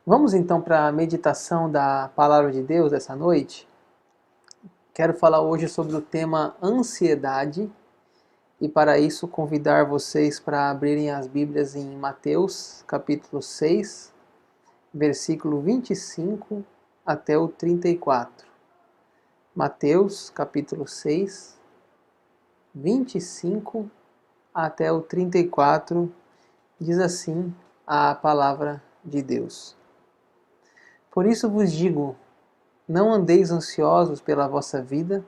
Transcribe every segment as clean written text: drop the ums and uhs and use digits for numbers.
Vamos então para a meditação da Palavra de Deus essa noite. Quero falar hoje sobre o tema ansiedade e para isso convidar vocês para abrirem as Bíblias em Mateus, capítulo 6, versículo 25 até o 34. Mateus, capítulo 6, 25 até o 34, diz assim a palavra de Deus. Por isso vos digo, não andeis ansiosos pela vossa vida,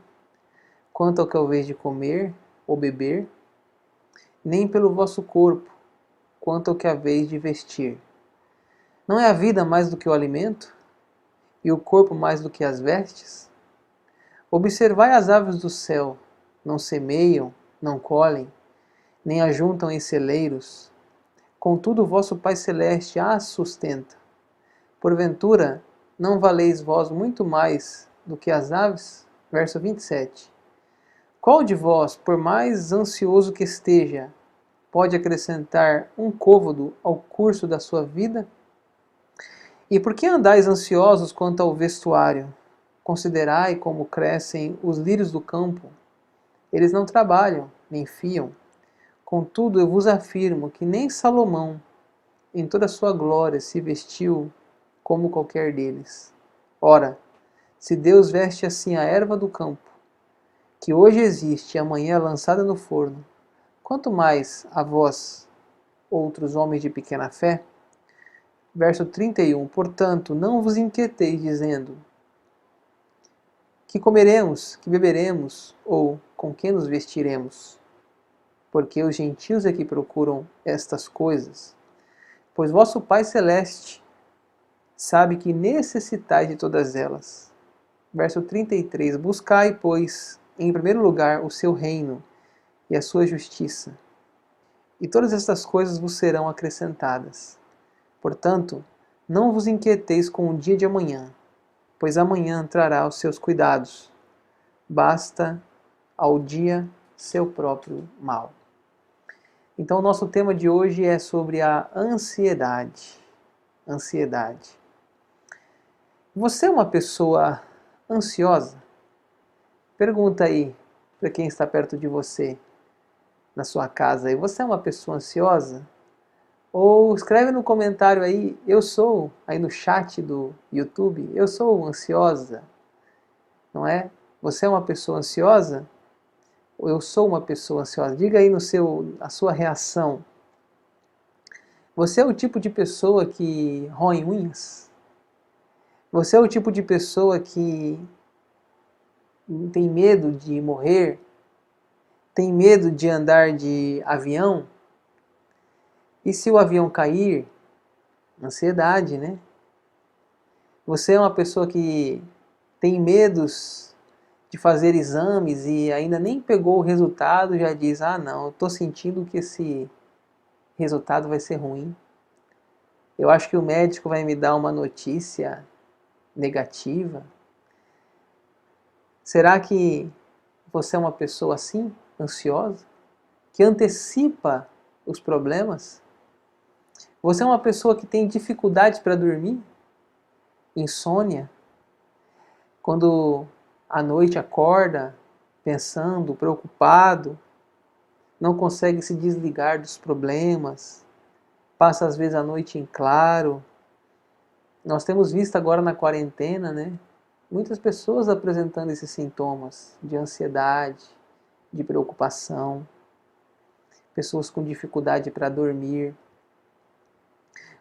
quanto ao que haveis de comer ou beber, nem pelo vosso corpo, quanto ao que haveis de vestir. Não é a vida mais do que o alimento, e o corpo mais do que as vestes? Observai as aves do céu, não semeiam, não colhem, nem ajuntam em celeiros, contudo o vosso Pai Celeste as sustenta. Porventura, não valeis vós muito mais do que as aves? Verso 27. Qual de vós, por mais ansioso que esteja, pode acrescentar um côvado ao curso da sua vida? E por que andais ansiosos quanto ao vestuário? Considerai como crescem os lírios do campo. Eles não trabalham, nem fiam. Contudo, eu vos afirmo que nem Salomão, em toda a sua glória, se vestiu como qualquer deles. Ora, se Deus veste assim a erva do campo, que hoje existe e amanhã é lançada no forno, quanto mais a vós, outros homens de pequena fé? Verso 31. Portanto, não vos inquieteis dizendo, que comeremos, que beberemos, ou com que nos vestiremos? Porque os gentios é que procuram estas coisas. Pois vosso Pai Celeste sabe que necessitais de todas elas. Verso 33. Buscai, pois, em primeiro lugar o seu reino e a sua justiça, e todas estas coisas vos serão acrescentadas. Portanto, não vos inquieteis com o dia de amanhã, pois amanhã trará os seus cuidados. Basta ao dia seu próprio mal. Então, o nosso tema de hoje é sobre a ansiedade. Ansiedade. Você é uma pessoa ansiosa? Pergunta aí para quem está perto de você, na sua casa. E você é uma pessoa ansiosa? Ou escreve no comentário aí, eu sou, aí no chat do YouTube, eu sou ansiosa, não é? Você é uma pessoa ansiosa? Ou eu sou uma pessoa ansiosa? Diga aí a sua reação. Você é o tipo de pessoa que rói unhas? Você é o tipo de pessoa que tem medo de morrer? Tem medo de andar de avião? E se o avião cair? Ansiedade, né? Você é uma pessoa que tem medos de fazer exames e ainda nem pegou o resultado, já diz, ah não, eu estou sentindo que esse resultado vai ser ruim. Eu acho que o médico vai me dar uma notícia negativa. Será que você é uma pessoa assim, ansiosa, que antecipa os problemas? Você é uma pessoa que tem dificuldades para dormir? Insônia? Quando à noite acorda pensando, preocupado, não consegue se desligar dos problemas, passa às vezes a noite em claro. Nós temos visto agora na quarentena, né, muitas pessoas apresentando esses sintomas de ansiedade, de preocupação, pessoas com dificuldade para dormir.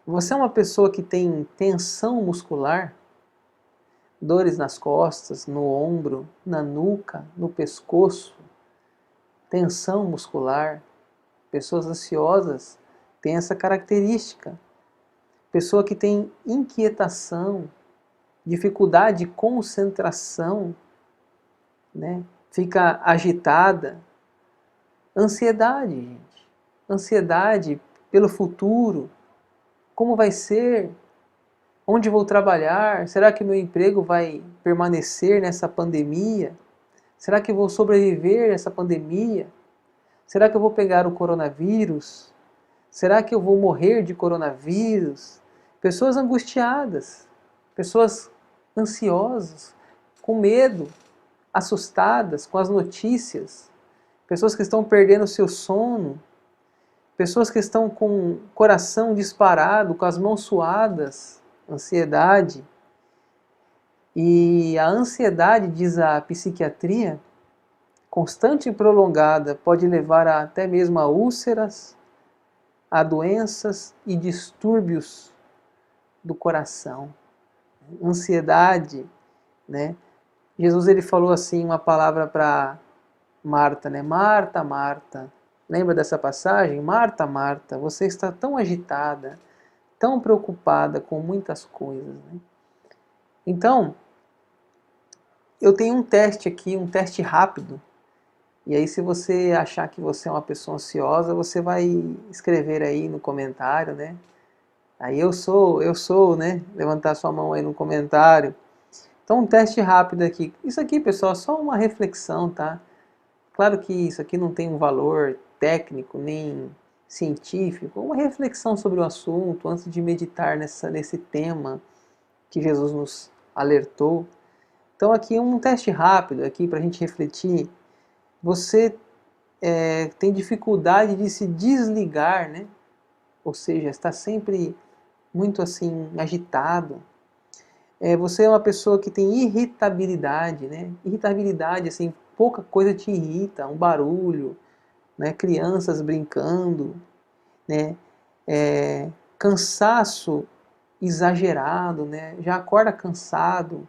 Você é uma pessoa que tem tensão muscular? Dores nas costas, no ombro, na nuca, no pescoço, tensão muscular. Pessoas ansiosas têm essa característica. Pessoa que tem inquietação, dificuldade de concentração, né? Fica agitada. Ansiedade, gente. Ansiedade pelo futuro. Como vai ser? Onde vou trabalhar? Será que meu emprego vai permanecer nessa pandemia? Será que vou sobreviver a essa pandemia? Será que eu vou pegar o coronavírus? Será que eu vou morrer de coronavírus? pessoas angustiadas, pessoas ansiosas, com medo, assustadas com as notícias, pessoas que estão perdendo o seu sono, pessoas que estão com o coração disparado, com as mãos suadas, ansiedade. E a ansiedade, diz a psiquiatria, constante e prolongada, pode levar até mesmo a úlceras, a doenças e distúrbios do coração. Ansiedade, né? Jesus ele falou assim uma palavra para Marta, né? Marta, Marta. Lembra dessa passagem? Marta, Marta, você está tão agitada, tão preocupada com muitas coisas, né? Então, eu tenho um teste aqui, um teste rápido. E aí, se você achar que você é uma pessoa ansiosa, você vai escrever aí no comentário, né? Aí eu sou, né? Levantar sua mão aí no comentário. Então, um teste rápido aqui. Isso aqui, pessoal, é só uma reflexão, tá? Claro que isso aqui não tem um valor técnico nem científico, uma reflexão sobre o assunto antes de meditar nesse tema que Jesus nos alertou. Então, aqui um teste rápido aqui para a gente refletir. Você tem dificuldade de se desligar, né? Ou seja, está sempre muito assim agitado. Você é uma pessoa que tem irritabilidade, né? Irritabilidade, assim, pouca coisa te irrita, um barulho, né? Crianças brincando, né? Cansaço exagerado, né? Já acorda cansado,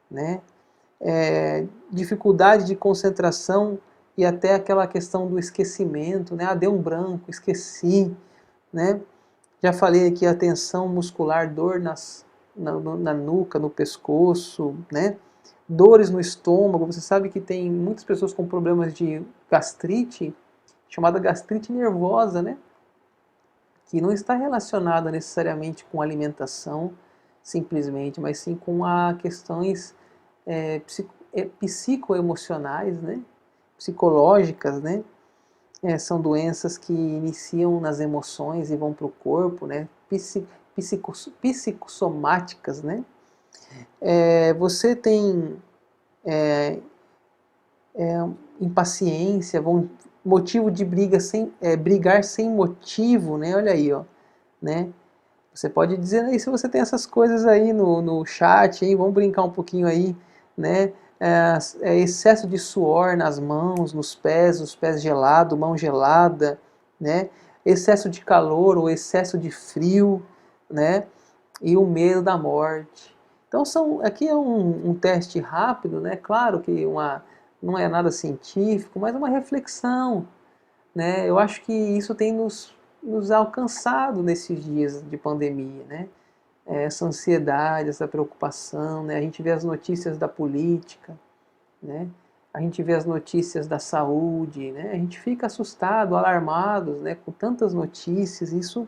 né? Dificuldade de concentração e até aquela questão do esquecimento, né? Deu um branco, esqueci, né? Já falei aqui a tensão muscular, dor na nuca, no pescoço, né? Dores no estômago. Você sabe que tem muitas pessoas com problemas de gastrite, chamada gastrite nervosa, né? Que não está relacionada necessariamente com alimentação, simplesmente, mas sim com questões psicoemocionais, né? Psicológicas, né? São doenças que iniciam nas emoções e vão para o corpo, né? Psicossomáticas, né? Você tem impaciência, motivo de brigar sem motivo, né? Olha aí, ó, né? Você pode dizer aí se você tem essas coisas aí no chat, hein? Vamos brincar um pouquinho aí, né? Excesso de suor nas mãos, nos pés, os pés gelados, mão gelada, né? Excesso de calor ou excesso de frio, né? E o medo da morte. Então aqui é um teste rápido, né? Claro que não é nada científico, mas é uma reflexão, né? Eu acho que isso tem nos alcançado nesses dias de pandemia, né? Essa ansiedade, essa preocupação, né? A gente vê as notícias da política, né? A gente vê as notícias da saúde, né? A gente fica assustado, alarmado, né? Com tantas notícias. Isso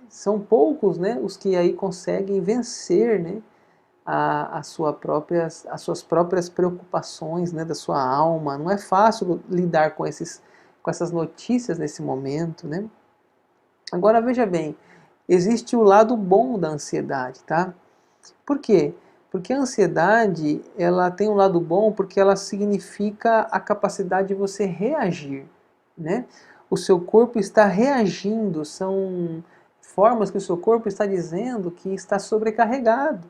são poucos, né? Os que aí conseguem vencer, né? As suas próprias preocupações, né? Da sua alma. Não é fácil lidar com essas notícias nesse momento, né? Agora veja bem, existe o lado bom da ansiedade, tá? Por quê? Porque a ansiedade, ela tem um lado bom porque ela significa a capacidade de você reagir, né? O seu corpo está reagindo, são formas que o seu corpo está dizendo que está sobrecarregado,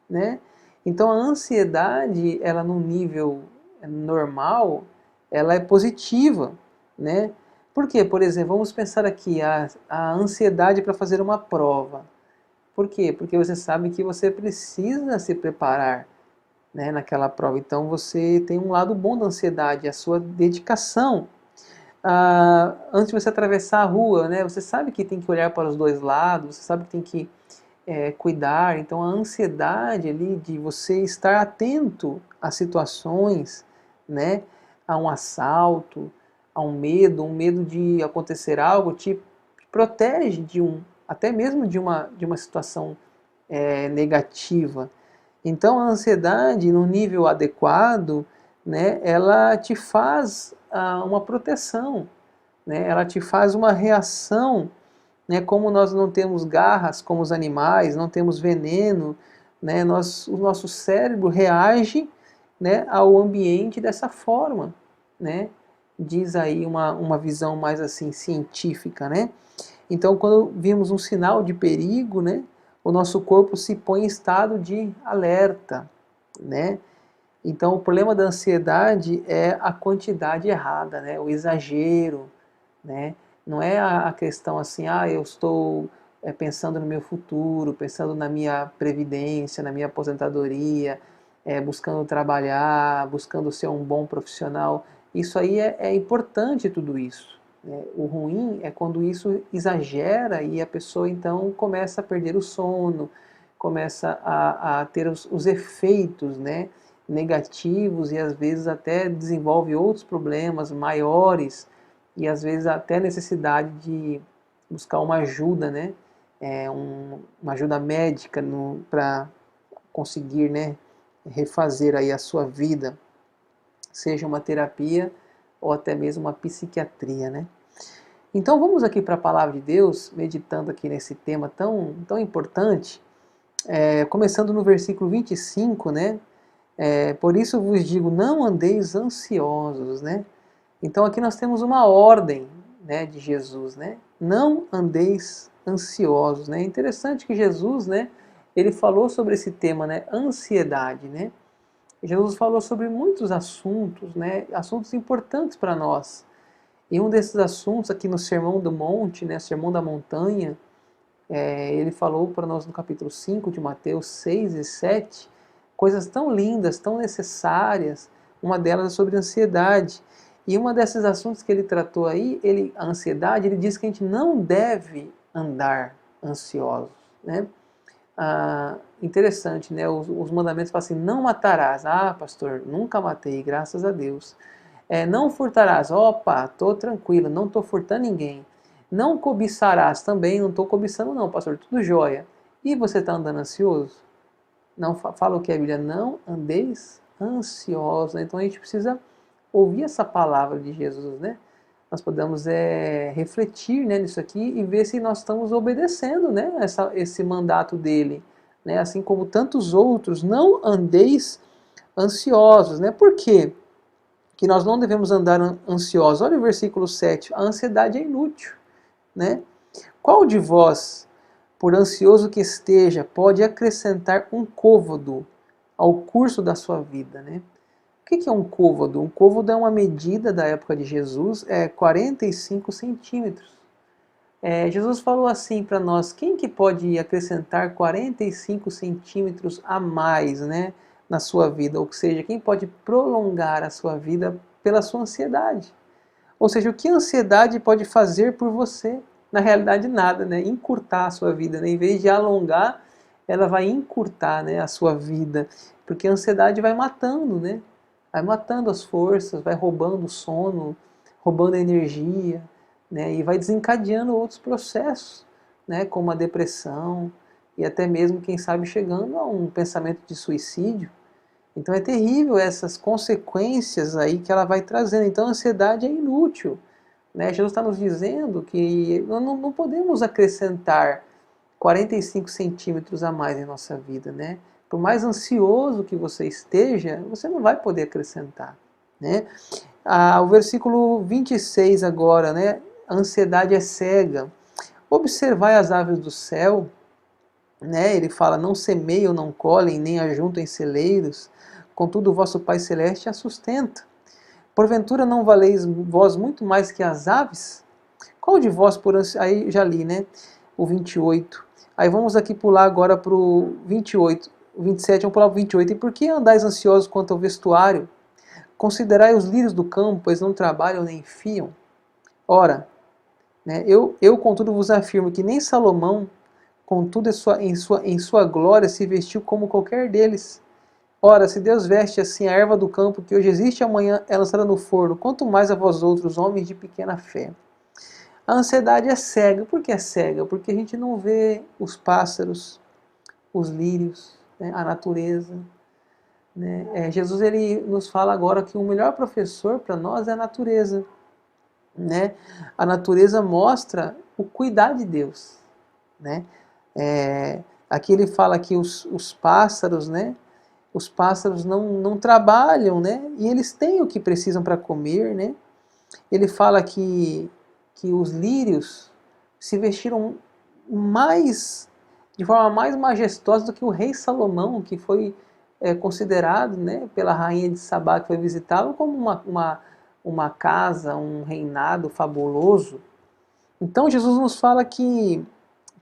né? Então a ansiedade, ela no nível normal, ela é positiva, né? Por quê? Por exemplo, vamos pensar aqui a ansiedade para fazer uma prova. Por quê? Porque você sabe que você precisa se preparar, né, naquela prova. Então você tem um lado bom da ansiedade, a sua dedicação. Antes de você atravessar a rua, né, você sabe que tem que olhar para os dois lados, você sabe que tem que cuidar. Então a ansiedade ali de você estar atento a situações, né, a um assalto, a um medo de acontecer algo, te protege até mesmo de uma situação negativa. Então a ansiedade no nível adequado, né, ela te faz uma proteção, né, ela te faz uma reação né? Como nós não temos garras como os animais, não temos veneno, né? O nosso cérebro reage, né, ao ambiente dessa forma, né? Diz aí uma visão mais assim científica, né? Então, quando vimos um sinal de perigo, né, o nosso corpo se põe em estado de alerta, né? Então, o problema da ansiedade é a quantidade errada, né? O exagero, né? Não é a questão assim, eu estou pensando no meu futuro, pensando na minha previdência, na minha aposentadoria, buscando trabalhar, buscando ser um bom profissional. Isso aí é importante, tudo isso, né? O ruim é quando isso exagera e a pessoa então começa a perder o sono, começa a ter os efeitos, né, negativos e às vezes até desenvolve outros problemas maiores e às vezes até necessidade de buscar uma ajuda, né? Uma ajuda médica para conseguir, né, refazer aí a sua vida, seja uma terapia ou até mesmo uma psiquiatria, né? Então vamos aqui para a palavra de Deus, meditando aqui nesse tema tão importante, começando no versículo 25, né? Por isso vos digo, não andeis ansiosos, né? Então aqui nós temos uma ordem, né, de Jesus, né? Não andeis ansiosos, né? É interessante que Jesus, né, ele falou sobre esse tema, né, ansiedade, né? Jesus falou sobre muitos assuntos, né, assuntos importantes para nós. E um desses assuntos aqui no Sermão do Monte, né, Sermão da Montanha, ele falou para nós no capítulo 5 de Mateus 6 e 7, coisas tão lindas, tão necessárias. Uma delas é sobre ansiedade. E uma desses assuntos que ele tratou aí, a ansiedade, ele diz que a gente não deve andar ansiosos, né? Interessante, né? Os mandamentos falam assim, não matarás. Ah, pastor, nunca matei, graças a Deus. Não furtarás. Opa, tô tranquilo, não tô furtando ninguém. Não cobiçarás também, não tô cobiçando não, pastor, tudo jóia. E você está andando ansioso? Não fala o que a Bíblia, não andeis ansiosos, né? Então a gente precisa ouvir essa palavra de Jesus, né? Nós podemos refletir, né, nisso aqui e ver se nós estamos obedecendo, né, esse mandato dele, né? Assim como tantos outros, não andeis ansiosos, né? Por quê? Que nós não devemos andar ansiosos. Olha o versículo 7, a ansiedade é inútil, né? Qual de vós, por ansioso que esteja, pode acrescentar um côvado ao curso da sua vida, né? O que é um côvado? Um côvado é uma medida da época de Jesus, 45 centímetros. Jesus falou assim para nós, quem que pode acrescentar 45 centímetros a mais, né, na sua vida? Ou seja, quem pode prolongar a sua vida pela sua ansiedade? Ou seja, o que a ansiedade pode fazer por você? Na realidade, nada, né? Encurtar a sua vida, né? Em vez de alongar, ela vai encurtar, né, a sua vida. Porque a ansiedade vai matando, né? Vai matando as forças, vai roubando o sono, roubando a energia, né? E vai desencadeando outros processos, né? Como a depressão e até mesmo, quem sabe, chegando a um pensamento de suicídio. Então é terrível essas consequências aí que ela vai trazendo. Então a ansiedade é inútil, né? Jesus está nos dizendo que nós não podemos acrescentar 45 centímetros a mais em nossa vida, né? Por mais ansioso que você esteja, você não vai poder acrescentar, né? O versículo 26 agora, né? A ansiedade é cega. Observai as aves do céu, né? Ele fala, não semeiam, não colhem, nem ajuntam em celeiros, contudo o vosso Pai Celeste a sustenta. Porventura não valeis vós muito mais que as aves? Qual de vós, aí já li, né? O 28. Aí vamos aqui pular agora para o 28. O 27, vamos pular para o 28. E por que andais ansiosos quanto ao vestuário? Considerai os lírios do campo, pois não trabalham nem fiam. Ora, né, eu contudo vos afirmo que nem Salomão, contudo em sua glória, se vestiu como qualquer deles. Ora, se Deus veste assim a erva do campo, que hoje existe e amanhã é lançada no forno, quanto mais a vós outros, homens de pequena fé. A ansiedade é cega. Por que é cega? Porque a gente não vê os pássaros, os lírios, né, a natureza, né? Jesus ele nos fala agora que o melhor professor para nós é a natureza, né? A natureza mostra o cuidar de Deus, né? Aqui ele fala que os pássaros, né? Os pássaros não trabalham, né? E eles têm o que precisam para comer, né? Ele fala que os lírios se vestiram de forma mais majestosa do que o rei Salomão, que foi considerado, né, pela rainha de Sabá, que foi visitá-lo, como uma casa, um reinado fabuloso. Então Jesus nos fala que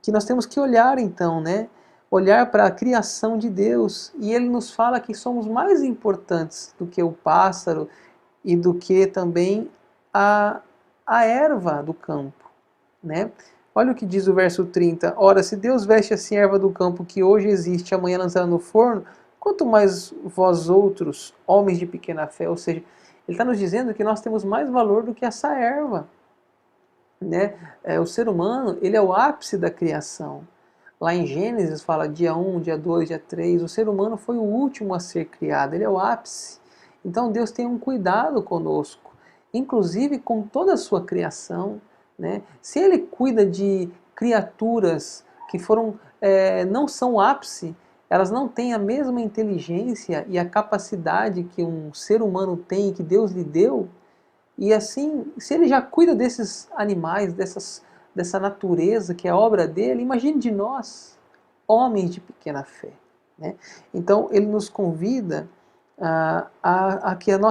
nós temos que olhar então, né? Olhar para a criação de Deus, e ele nos fala que somos mais importantes do que o pássaro e do que também a, a erva do campo, né? Olha o que diz o verso 30. Ora, se Deus veste assim a erva do campo que hoje existe, amanhã lançará no forno, quanto mais vós outros, homens de pequena fé. Ou seja, ele está nos dizendo que nós temos mais valor do que essa erva, né? O ser humano, ele é o ápice da criação. Lá em Gênesis fala dia 1, dia 2, dia 3, o ser humano foi o último a ser criado, ele é o ápice. Então Deus tem um cuidado conosco, inclusive com toda a sua criação, né? Se ele cuida de criaturas que não são o ápice, elas não têm a mesma inteligência e a capacidade que um ser humano tem, que Deus lhe deu, e assim, se ele já cuida desses animais, dessa natureza que é obra dele, imagine de nós, homens de pequena fé, né? Então ele nos convida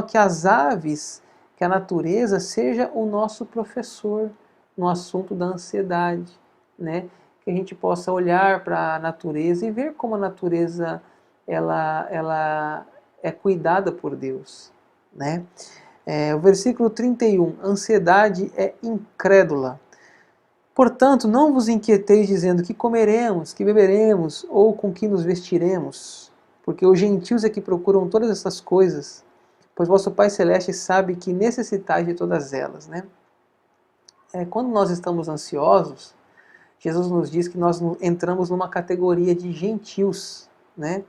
que as aves, que a natureza seja o nosso professor no assunto da ansiedade, né? Que a gente possa olhar para a natureza e ver como a natureza ela é cuidada por Deus, né? O versículo 31, ansiedade é incrédula. Portanto, não vos inquieteis dizendo que comeremos, que beberemos, ou com que nos vestiremos, porque os gentios é que procuram todas essas coisas, pois vosso Pai Celeste sabe que necessitais de todas elas, né? Quando nós estamos ansiosos, Jesus nos diz que nós entramos numa categoria de gentios, né?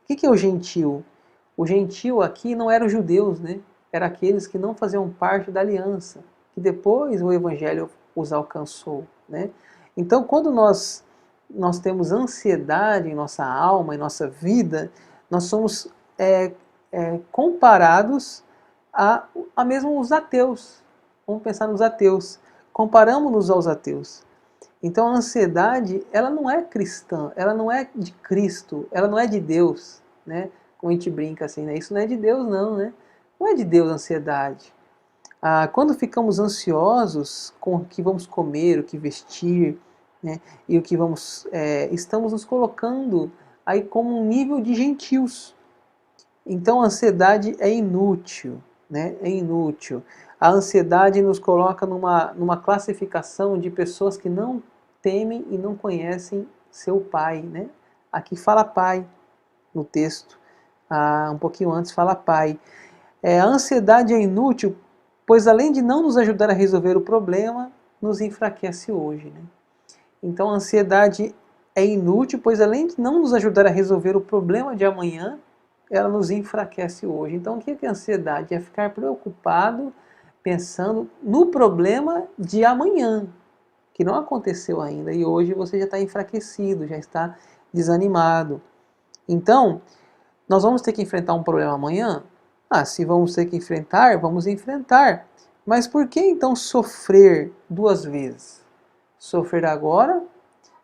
O que é o gentio? O gentio aqui não eram os judeus, né? Eram aqueles que não faziam parte da aliança, que depois o Evangelho os alcançou, né? Então, quando nós temos ansiedade em nossa alma, em nossa vida, nós somos comparados a mesmo os ateus. Vamos pensar nos ateus. Comparamos-nos aos ateus. Então, a ansiedade, ela não é cristã, ela não é de Cristo, ela não é de Deus, né? Como a gente brinca assim, né? Isso não é de Deus não, né? Não é de Deus a ansiedade. Quando ficamos ansiosos com o que vamos comer, o que vestir, né, e o que estamos nos colocando aí como um nível de gentios. Então a ansiedade é inútil, né? É inútil. A ansiedade nos coloca numa classificação de pessoas que não temem e não conhecem seu Pai, né? Aqui fala Pai no texto, um pouquinho antes fala Pai. A ansiedade é inútil, pois além de não nos ajudar a resolver o problema, nos enfraquece hoje, né? Então a ansiedade é inútil, pois além de não nos ajudar a resolver o problema de amanhã, ela nos enfraquece hoje. Então o que é a ansiedade? É ficar preocupado, pensando no problema de amanhã, que não aconteceu ainda, e hoje você já está enfraquecido, já está desanimado. Então, nós vamos ter que enfrentar um problema amanhã? Se vamos ter que enfrentar, vamos enfrentar. Mas por que então sofrer duas vezes? Sofrer agora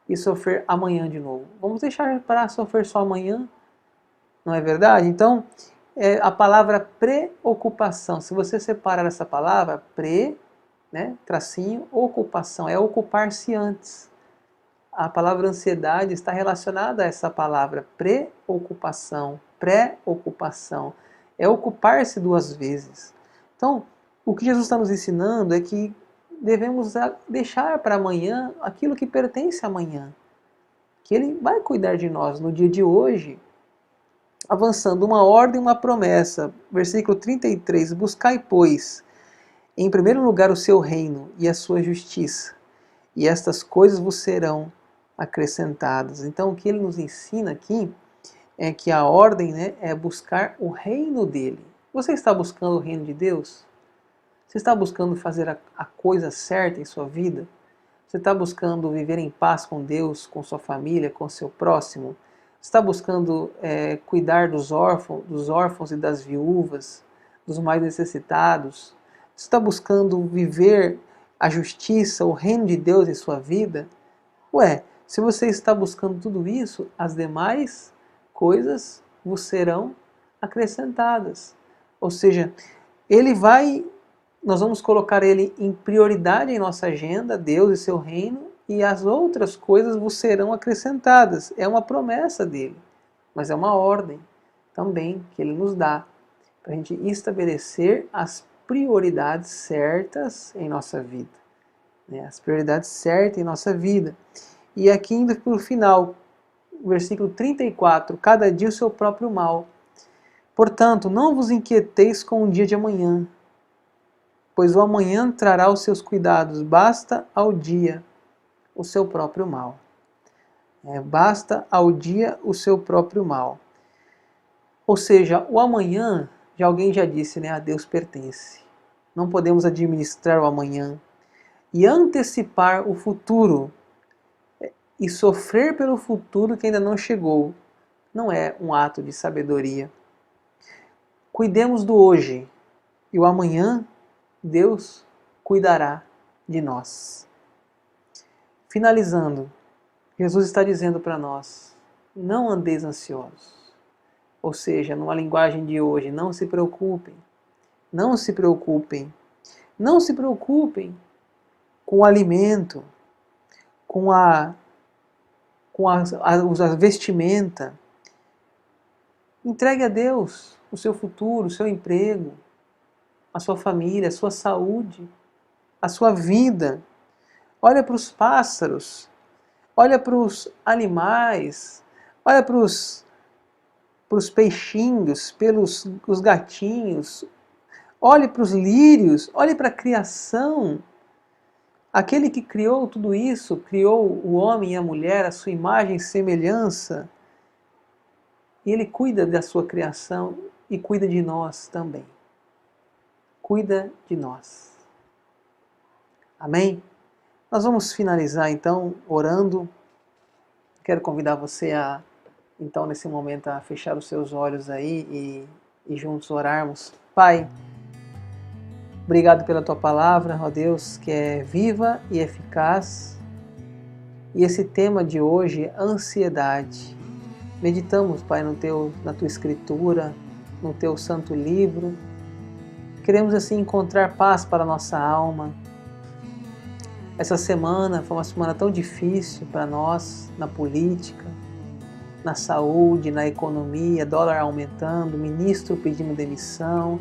e sofrer amanhã de novo. Vamos deixar para sofrer só amanhã? Não é verdade? Então, a palavra preocupação, se você separar essa palavra, né, tracinho, ocupação, é ocupar-se antes. A palavra ansiedade está relacionada a essa palavra preocupação, pré-ocupação. É ocupar-se duas vezes. Então, o que Jesus está nos ensinando é que devemos deixar para amanhã aquilo que pertence a amanhã. Que Ele vai cuidar de nós no dia de hoje. Avançando, uma ordem e uma promessa. Versículo 33. Buscai, pois, em primeiro lugar o seu reino e a sua justiça, e estas coisas vos serão acrescentadas. Então, o que ele nos ensina aqui é que a ordem, né, é buscar o reino dele. Você está buscando o reino de Deus? Você está buscando fazer a coisa certa em sua vida? Você está buscando viver em paz com Deus, com sua família, com seu próximo? Você está buscando cuidar dos órfãos e das viúvas, dos mais necessitados? Você está buscando viver a justiça, o reino de Deus em sua vida? Ué, se você está buscando tudo isso, as demais coisas vos serão acrescentadas. Ou seja, nós vamos colocar ele em prioridade em nossa agenda, Deus e seu reino, e as outras coisas vos serão acrescentadas. É uma promessa dele, mas é uma ordem também que ele nos dá para a gente estabelecer as prioridades certas em nossa vida. As prioridades certas em nossa vida. E aqui indo para o final, versículo 34, cada dia o seu próprio mal. Portanto, não vos inquieteis com o dia de amanhã, pois o amanhã trará os seus cuidados, basta ao dia o seu próprio mal. Basta ao dia o seu próprio mal. Ou seja, o amanhã, alguém já disse, a Deus pertence. Não podemos administrar o amanhã e antecipar o futuro e sofrer pelo futuro que ainda não chegou. Não é um ato de sabedoria. Cuidemos do hoje e o amanhã Deus cuidará de nós. Finalizando, Jesus está dizendo para nós, não andeis ansiosos. Ou seja, numa linguagem de hoje, não se preocupem. Não se preocupem. Não se preocupem com o alimento, com a vestimenta. Entregue a Deus o seu futuro, o seu emprego, a sua família, a sua saúde, a sua vida. Olha para os pássaros, olha para os animais, olha para os peixinhos, pelos os gatinhos, olhe para os lírios, olhe para a criação. Aquele que criou tudo isso, criou o homem e a mulher, a sua imagem e semelhança, e Ele cuida da sua criação e cuida de nós também. Cuida de nós. Amém? Nós vamos finalizar então orando. Quero convidar você a, então nesse momento, a fechar os seus olhos aí e juntos orarmos. Pai, obrigado pela Tua palavra, ó Deus, que é viva e eficaz. E esse tema de hoje, ansiedade. Meditamos, Pai, na Tua Escritura, no Teu Santo Livro. Queremos assim encontrar paz para a nossa alma. Essa semana foi uma semana tão difícil para nós, na política, na saúde, na economia, dólar aumentando, ministro pedindo demissão,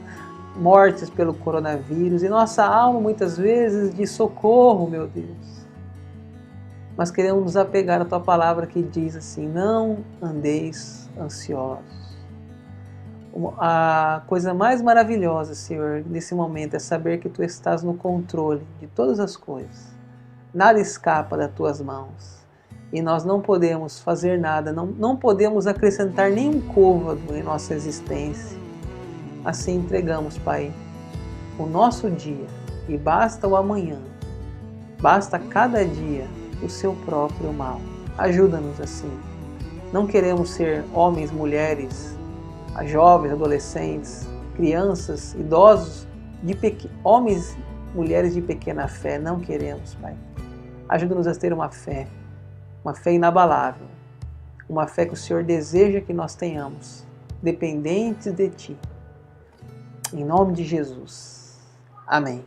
mortes pelo coronavírus, e nossa alma muitas vezes diz socorro, meu Deus. Mas queremos nos apegar à Tua palavra que diz assim, não andeis ansiosos. A coisa mais maravilhosa, Senhor, nesse momento é saber que Tu estás no controle de todas as coisas. Nada escapa das Tuas mãos. E nós não podemos fazer nada, não podemos acrescentar nenhum côvado em nossa existência. Assim entregamos, Pai, o nosso dia, e basta o amanhã, basta cada dia o seu próprio mal. Ajuda-nos assim. Não queremos ser homens, mulheres, jovens, adolescentes, crianças, idosos, homens, mulheres de pequena fé. Não queremos, Pai. Ajuda-nos a ter uma fé inabalável, uma fé que o Senhor deseja que nós tenhamos, dependentes de Ti. Em nome de Jesus. Amém.